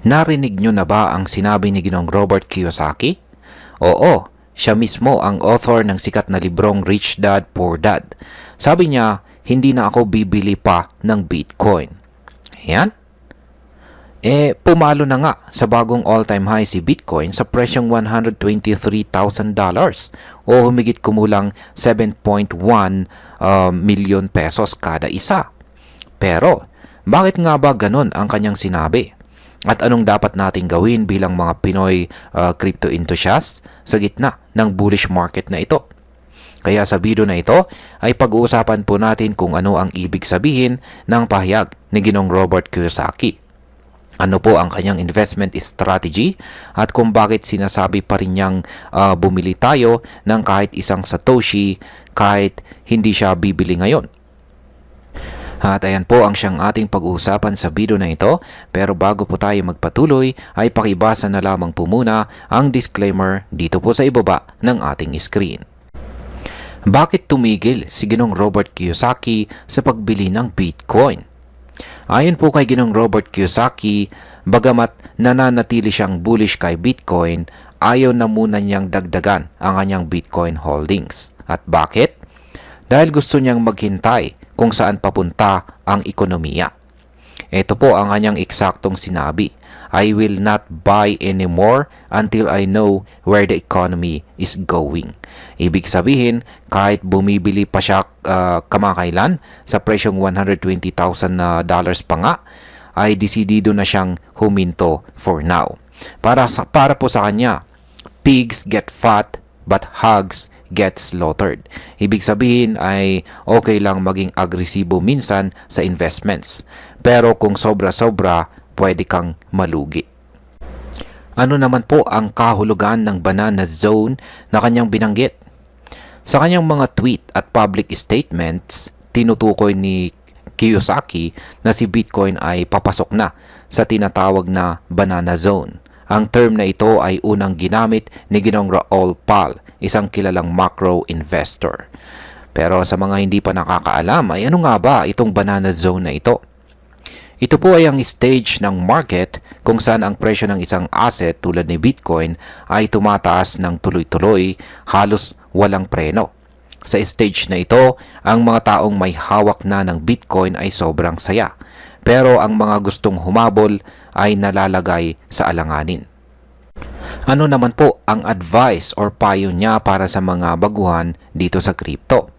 Narinig nyo na ba ang sinabi ni Ginoong Robert Kiyosaki? Oo, siya mismo ang author ng sikat na librong Rich Dad, Poor Dad. Sabi niya, hindi na ako bibili pa ng Bitcoin. Ayan. Pumalo na nga sa bagong all-time high si Bitcoin sa presyong $123,000 o humigit kumulang 7.1 million pesos kada isa. Pero, bakit nga ba ganon ang kanyang sinabi? At anong dapat nating gawin bilang mga Pinoy crypto enthusiasts sa gitna ng bullish market na ito? Kaya sa video na ito ay pag-uusapan po natin kung ano ang ibig sabihin ng pahayag ni Ginoong Robert Kiyosaki. Ano po ang kanyang investment strategy at kung bakit sinasabi pa rin niyang bumili tayo ng kahit isang Satoshi kahit hindi siya bibili ngayon. At ayan po ang siyang ating pag-uusapan sa video na ito. Pero bago po tayo magpatuloy ay pakibasa na lamang po muna ang disclaimer dito po sa ibaba ng ating screen. Bakit tumigil si Ginoong Robert Kiyosaki sa pagbili ng Bitcoin? Ayon po kay Ginoong Robert Kiyosaki, bagamat nananatili siyang bullish kay Bitcoin, ayaw na muna niyang dagdagan ang kanyang Bitcoin holdings. At bakit? Dahil gusto niyang maghintay kung saan papunta ang ekonomiya. Ito po ang kanyang eksaktong sinabi. I will not buy anymore until I know where the economy is going. Ibig sabihin, kahit bumibili pa siya kamakailan sa presyong $120,000 pa nga, ay desidido na siyang huminto for now. Para po sa kanya, pigs get fat but hogs get slaughtered. Ibig sabihin ay okay lang maging agresibo minsan sa investments. Pero kung sobra-sobra, pwede kang malugi. Ano naman po ang kahulugan ng banana zone na kanyang binanggit? Sa kanyang mga tweet at public statements, tinutukoy ni Kiyosaki na si Bitcoin ay papasok na sa tinatawag na banana zone. Ang term na ito ay unang ginamit ni Ginoong Raoul Pal, isang kilalang macro investor. Pero sa mga hindi pa nakakaalam, ay ano nga ba itong banana zone na ito? Ito po ay ang stage ng market kung saan ang presyo ng isang asset tulad ni Bitcoin ay tumataas ng tuloy-tuloy, halos walang preno. Sa stage na ito, ang mga taong may hawak na ng Bitcoin ay sobrang saya. Pero ang mga gustong humabol ay nalalagay sa alanganin. Ano naman po ang advice or payo niya para sa mga baguhan dito sa crypto?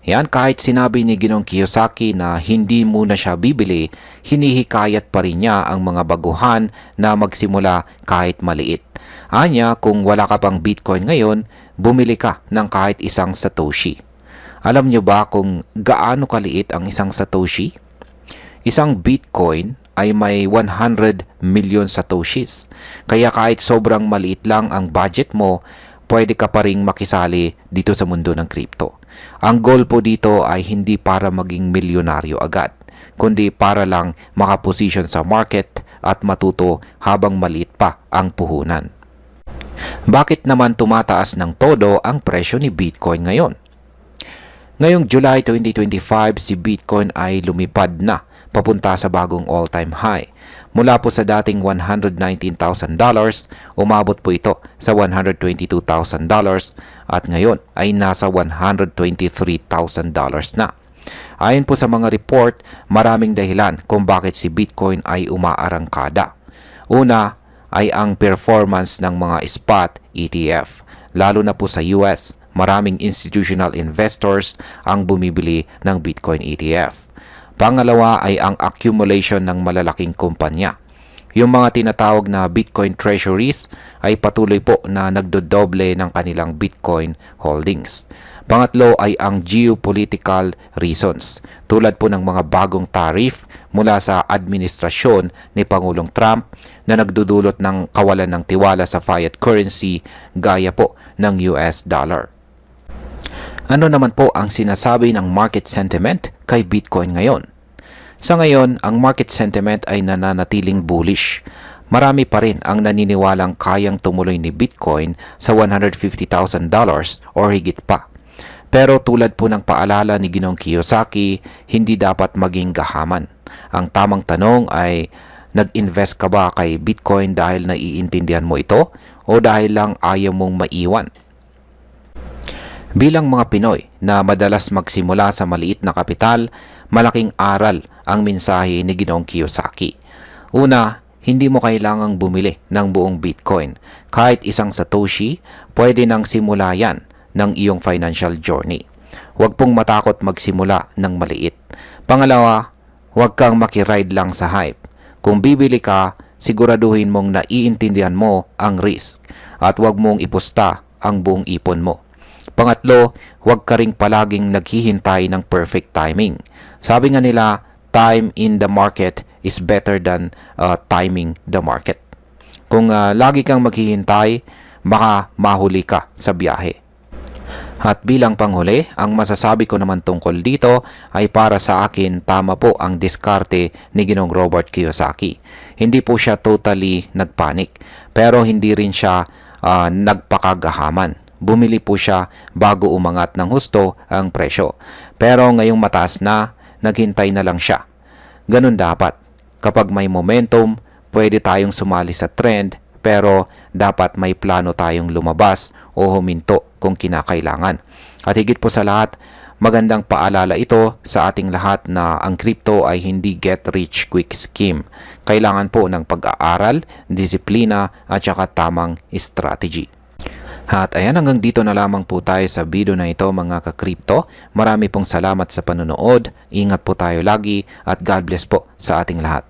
Yan, kahit sinabi ni Ginoong Kiyosaki na hindi muna siya bibili, hinihikayat pa rin niya ang mga baguhan na magsimula kahit maliit. Anya, kung wala ka pang Bitcoin ngayon, bumili ka ng kahit isang Satoshi. Alam niyo ba kung gaano kaliit ang isang Satoshi? Isang Bitcoin ay may 100 million Satoshis. Kaya kahit sobrang maliit lang ang budget mo, pwede ka pa ring makisali dito sa mundo ng crypto. Ang goal po dito ay hindi para maging milyonaryo agad, kundi para lang makaposisyon sa market at matuto habang maliit pa ang puhunan. Bakit naman tumataas ng todo ang presyo ni Bitcoin ngayon? Ngayong July 2025, si Bitcoin ay lumipad na papunta sa bagong all-time high. Mula po sa dating $119,000, umabot po ito sa $122,000 at ngayon ay nasa $123,000 na. Ayon po sa mga report, maraming dahilan kung bakit si Bitcoin ay umaarangkada. Una ay ang performance ng mga spot ETF, lalo na po sa US. Maraming institutional investors ang bumibili ng Bitcoin ETF. Pangalawa ay ang accumulation ng malalaking kumpanya. Yung mga tinatawag na Bitcoin treasuries ay patuloy po na nagdodoble ng kanilang Bitcoin holdings. Pangatlo ay ang geopolitical reasons, tulad po ng mga bagong tariff mula sa administrasyon ni Pangulong Trump na nagdudulot ng kawalan ng tiwala sa fiat currency gaya po ng US dollar. Ano naman po ang sinasabi ng market sentiment kay Bitcoin ngayon? Sa ngayon, ang market sentiment ay nananatiling bullish. Marami pa rin ang naniniwalang kayang tumuloy ni Bitcoin sa $150,000 or higit pa. Pero tulad po ng paalala ni Ginoong Kiyosaki, hindi dapat maging gahaman. Ang tamang tanong ay, Nag-invest ka ba kay Bitcoin dahil naiintindihan mo ito o dahil lang ayaw mong maiwan? Bilang mga Pinoy na madalas magsimula sa maliit na kapital, malaking aral ang mensahe ni Ginoong Kiyosaki. Una, hindi mo kailangang bumili ng buong Bitcoin. Kahit isang Satoshi, pwede nang simula yan ng iyong financial journey. Huwag pong matakot magsimula ng maliit. Pangalawa, huwag kang makiride lang sa hype. Kung bibili ka, siguraduhin mong naiintindihan mo ang risk at huwag mong ipusta ang buong ipon mo. Pangatlo, huwag ka ring palaging naghihintay ng perfect timing. Sabi nga nila, time in the market is better than timing the market. Kung lagi kang maghihintay, baka mahuli ka sa biyahe. At bilang panghuli, ang masasabi ko naman tungkol dito ay para sa akin tama po ang diskarte ni Ginoong Robert Kiyosaki. Hindi po siya totally nagpanik, pero hindi rin siya nagpakagahaman. Bumili po siya bago umangat ng husto ang presyo. Pero ngayong mataas na, naghintay na lang siya. Ganun dapat. Kapag may momentum, pwede tayong sumali sa trend, pero dapat may plano tayong lumabas o huminto kung kinakailangan. At higit po sa lahat, magandang paalala ito sa ating lahat na ang crypto ay hindi get rich quick scheme. Kailangan po ng pag-aaral, disiplina at saka tamang strategy. At ayan, hanggang dito na lamang po tayo sa video na ito mga ka-crypto. Marami pong salamat sa panonood. Ingat po tayo lagi at God bless po sa ating lahat.